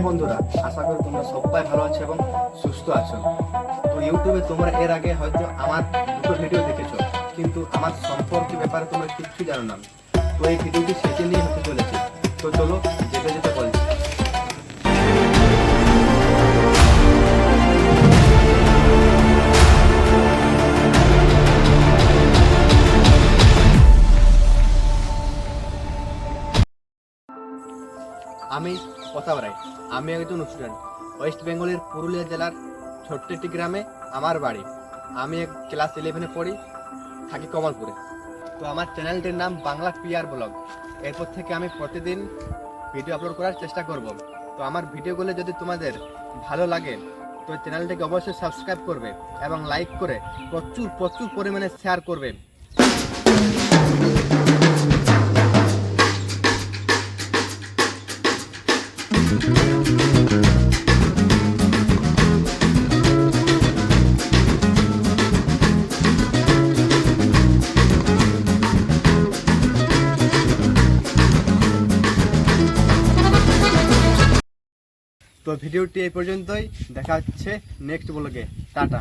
বন্ধুরা, আশা করি তোমরা সবাই ভালো আছো এবং সুস্থ আছো। তো ইউটিউবে তোমরা এর আগে হয়তো আমার দুটো ভিডিও দেখেছো, কিন্তু আমার সম্পর্কে ব্যাপারে তোমরা কিচ্ছু জানো না। তো এই ভিডিওটি সেটি নিয়ে হতে চলেছে। তো চলো যেতে যেতে বলছি। আমি কথা বাড়াই, আমি একজন স্টুডেন্ট। ওয়েস্ট বেঙ্গলের পুরুলিয়া জেলার ছোট্ট একটি গ্রামে আমার বাড়ি। আমি ক্লাস 11-এ পড়ি, থাকি কমলপুরে। তো আমার চ্যানেলটির নাম বাংলা পিআর ব্লগ। এরপর থেকে আমি প্রতিদিন ভিডিও আপলোড করার চেষ্টা করব। তো আমার ভিডিওগুলো যদি তোমাদের ভালো লাগে তো চ্যানেলটিকে অবশ্যই সাবস্ক্রাইব করবে এবং লাইক করে প্রচুর প্রচুর পরিমাণে শেয়ার করবে। তো ভিডিওটি এই পর্যন্তই, দেখা হচ্ছে নেক্সট ব্লগে। টাটা।